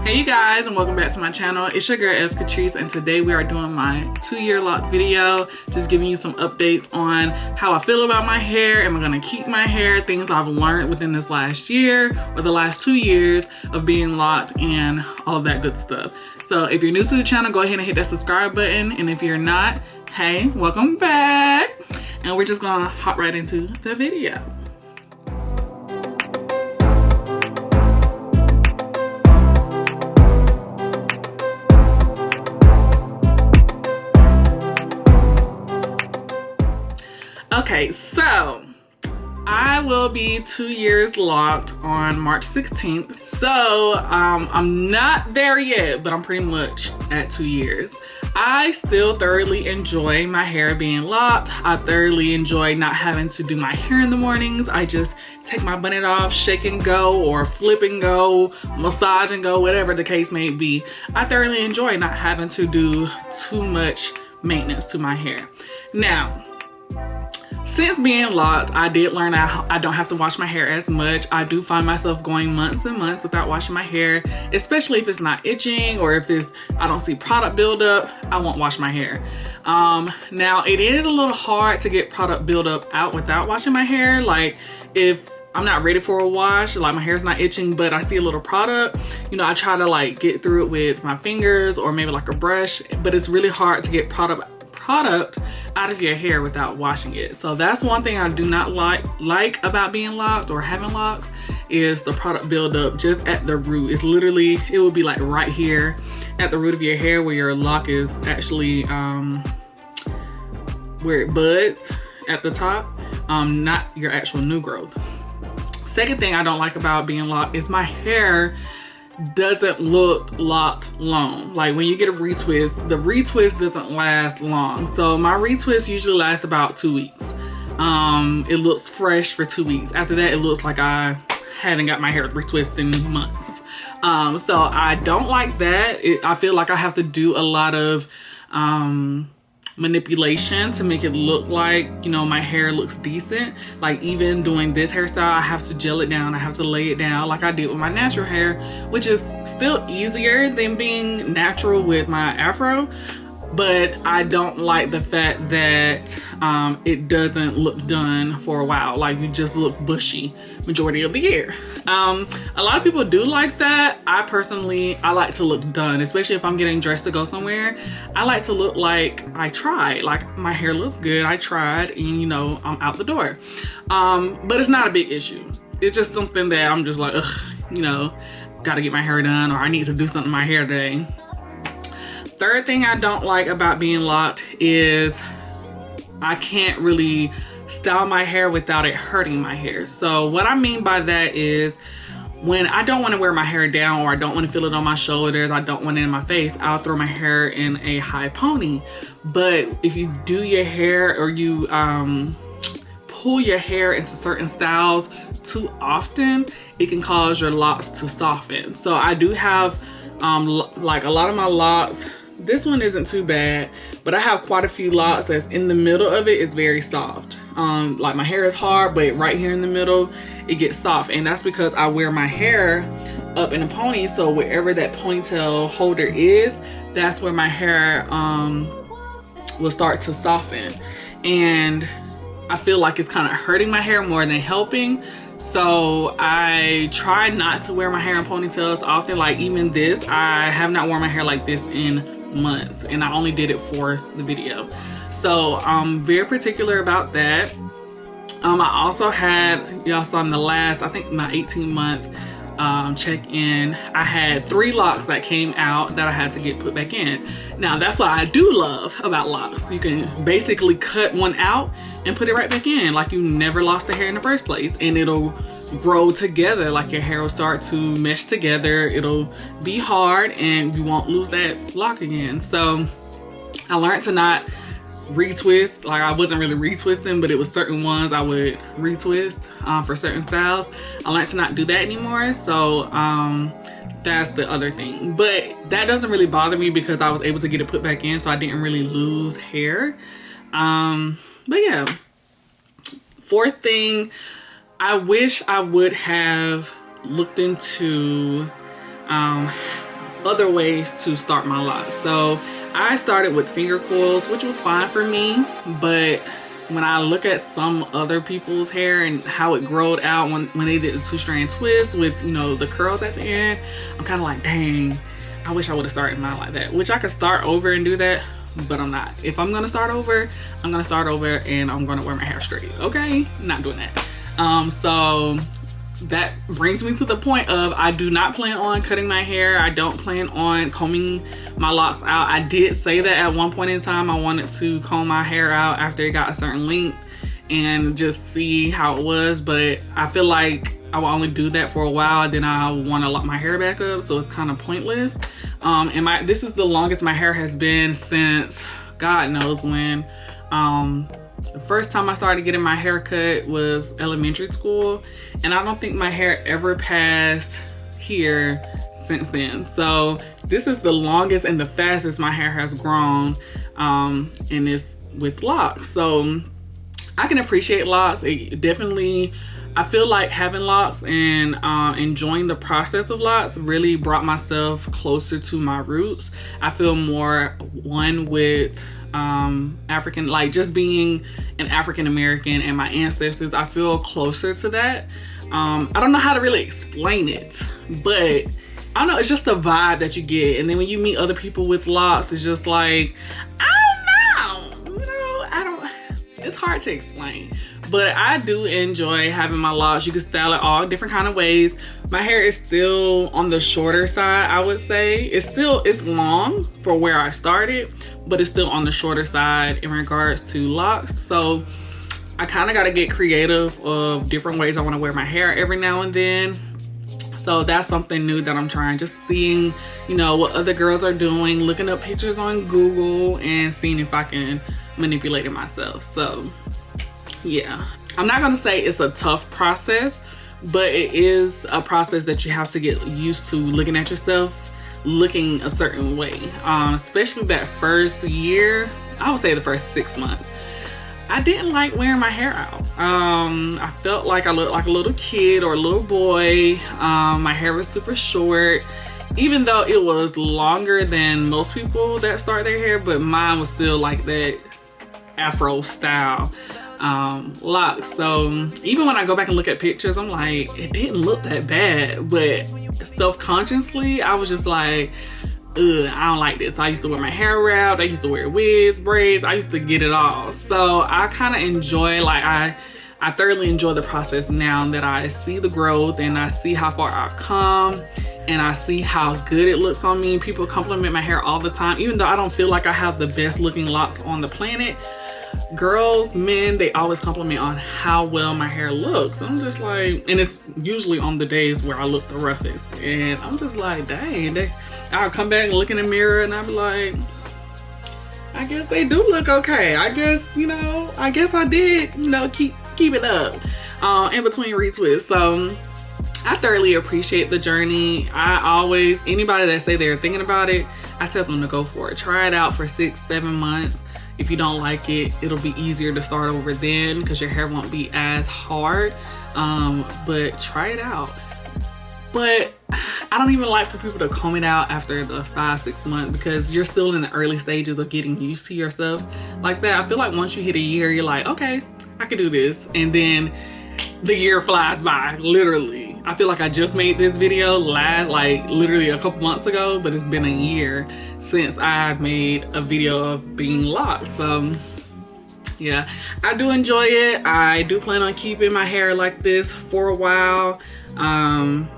Hey you guys, and welcome back to my channel. It's your girl Katrice, and today we are doing my 2-year lock video, just giving you some updates on how I feel about my hair. Am I gonna keep my hair? Things I've learned within this last year or the last 2 years of being locked and all of that good stuff. So if you're new to the channel, go ahead and hit that subscribe button, and if you're not, hey, welcome back. And we're just gonna hop right into the video. Okay, so I will be 2 years locked on March 16th. So I'm not there yet, but I'm pretty much at 2 years. I still thoroughly enjoy my hair being locked. I thoroughly enjoy not having to do my hair in the mornings. I just take my bonnet off, shake and go, or flip and go, massage and go, whatever the case may be. I thoroughly enjoy not having to do too much maintenance to my hair. Now, since being locked, I did learn I don't have to wash my hair as much. I do find myself going months and months without washing my hair, especially if it's not itching or if I don't see product buildup. I won't wash my hair. Now it is a little hard to get product buildup out without washing my hair. Like if I'm not ready for a wash, like my hair's not itching, but I see a little product, you know, I try to like get through it with my fingers or maybe like a brush, but it's really hard to get product out of your hair without washing it. So that's one thing I do not like about being locked or having locks, is the product buildup just at the root. It's literally, it will be like right here at the root of your hair where your lock is actually where it buds at the top, not your actual new growth. Second thing I don't like about being locked is my hair doesn't look locked long. Like when you get a retwist, the retwist doesn't last long. So my retwist usually lasts about 2 weeks. It looks fresh for 2 weeks. After that, it looks like I hadn't got my hair retwisted in months. So I don't like that. I feel like I have to do a lot of manipulation to make it look like, you know, my hair looks decent. Like even doing this hairstyle, I have to gel it down, I have to lay it down like I did with my natural hair, which is still easier than being natural with my afro. But I don't like the fact that it doesn't look done for a while. Like you just look bushy majority of the year. A lot of people do like that. I like to look done, especially if I'm getting dressed to go somewhere. I like to look like I tried, like my hair looks good, I tried, and you know, I'm out the door. But it's not a big issue. It's just something that I'm just like, ugh, you know, gotta get my hair done, or I need to do something to my hair today. Third thing I don't like about being locked is I can't really style my hair without it hurting my hair. So what I mean by that is when I don't want to wear my hair down, or I don't want to feel it on my shoulders, I don't want it in my face, I'll throw my hair in a high pony. But if you do your hair, or you pull your hair into certain styles too often, it can cause your locks to soften. So I do have like a lot of my locks. This one isn't too bad, but I have quite a few locks that's in the middle of it is very soft. Like my hair is hard, but right here in the middle, it gets soft. And that's because I wear my hair up in a pony. So wherever that ponytail holder is, that's where my hair will start to soften. And I feel like it's kind of hurting my hair more than helping. So I try not to wear my hair in ponytails often. Like even this, I have not worn my hair like this in months, and I only did it for the video. So I'm very particular about that. I also had, y'all saw in the last, I think my 18-month check-in, I had 3 locks that came out that I had to get put back in. Now that's what I do love about locks. You can basically cut one out and put it right back in, like you never lost the hair in the first place, and it'll grow together. Like your hair will start to mesh together, it'll be hard, and you won't lose that lock again. So I learned to not retwist. Like I wasn't really retwisting, but it was certain ones I would retwist for certain styles. I learned to not do that anymore. So that's the other thing, but that doesn't really bother me because I was able to get it put back in, so I didn't really lose hair. But yeah, fourth thing, I wish I would have looked into other ways to start my locks. So I started with finger coils, which was fine for me, but when I look at some other people's hair and how it growed out when they did the 2-strand twist with, you know, the curls at the end, I'm kind of like, dang, I wish I would have started mine like that. Which I could start over and do that, but I'm not. If I'm gonna start over, I'm gonna start over and I'm gonna wear my hair straight, okay? Not doing that. So that brings me to the point of I do not plan on cutting my hair. I don't plan on combing my locks out. I did say that at one point in time I wanted to comb my hair out after it got a certain length and just see how it was, but I feel like I will only do that for a while, then I want to lock my hair back up, so it's kind of pointless. And this is the longest my hair has been since God knows when. The first time I started getting my hair cut was elementary school, and I don't think my hair ever passed here since then. So this is the longest and the fastest my hair has grown, and it's with locks. So I can appreciate locks. It definitely, I feel like having locks and enjoying the process of locks really brought myself closer to my roots. I feel more one with African, like just being an African American and my ancestors. I feel closer to that. I don't know how to really explain it, but I don't know, it's just the vibe that you get. And then when you meet other people with locks, it's just like, I don't know, you know, it's hard to explain. But I do enjoy having my locks. You can style it all different kind of ways. My hair is still on the shorter side, I would say. It's long for where I started, but it's still on the shorter side in regards to locks. So I kind of got to get creative of different ways I want to wear my hair every now and then. So that's something new that I'm trying, just seeing, you know, what other girls are doing, looking up pictures on Google and seeing if I can manipulate it myself. So yeah, I'm not gonna say it's a tough process, but it is a process that you have to get used to looking at yourself looking a certain way, especially that first year. I would say the first 6 months I didn't like wearing my hair out. I felt like I looked like a little kid or a little boy. My hair was super short, even though it was longer than most people that start their hair, but mine was still like that Afro style locks. So even when I go back and look at pictures, I'm like, it didn't look that bad, but self-consciously I was just like, ugh, I don't like this. I used to wear my hair wrapped, I used to wear wigs, braids, I used to get it all. So I kind of enjoy, like I thoroughly enjoy the process now that I see the growth and I see how far I've come and I see how good it looks on me. People compliment my hair all the time, even though I don't feel like I have the best looking locks on the planet. Girls, men, they always compliment on how well my hair looks. I'm just like, and it's usually on the days where I look the roughest, and I'm just like, dang, I'll come back and look in the mirror and I'll be like, I guess they do look okay. I guess, you know, I guess I did, you know, keep it up in between retwists. So I thoroughly appreciate the journey. Anybody that say they're thinking about it, I tell them to go for it. Try it out for 6-7 months. If you don't like it, it'll be easier to start over then because your hair won't be as hard. But try it out. But I don't even like for people to comb it out after the 5-6 months because you're still in the early stages of getting used to yourself like that. I feel like once you hit a year, you're like, okay, I can do this. And then the year flies by, literally. I feel like I just made this video like literally a couple months ago, but it's been a year since I've made a video of being locked. So yeah, I do enjoy it. I do plan on keeping my hair like this for a while.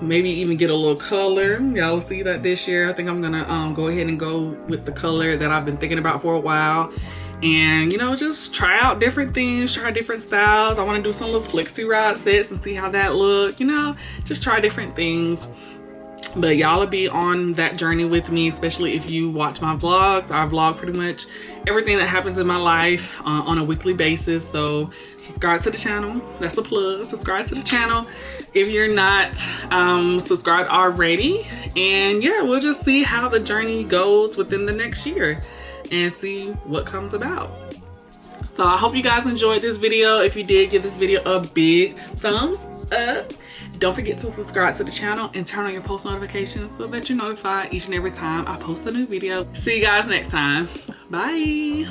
Maybe even get a little color. Y'all see that this year. I think I'm gonna go ahead and go with the color that I've been thinking about for a while. And, you know, just try out different things, try different styles. I want to do some little flexi rod sets and see how that look, you know, just try different things. But y'all will be on that journey with me, especially if you watch my vlogs. I vlog pretty much everything that happens in my life on a weekly basis. So subscribe to the channel. That's a plug. Subscribe to the channel if you're not subscribed already. And yeah, we'll just see how the journey goes within the next year and see what comes about. So I hope you guys enjoyed this video. If you did, give this video a big thumbs up. Don't forget to subscribe to the channel and turn on your post notifications so that you're notified each and every time I post a new video. See you guys next time. Bye.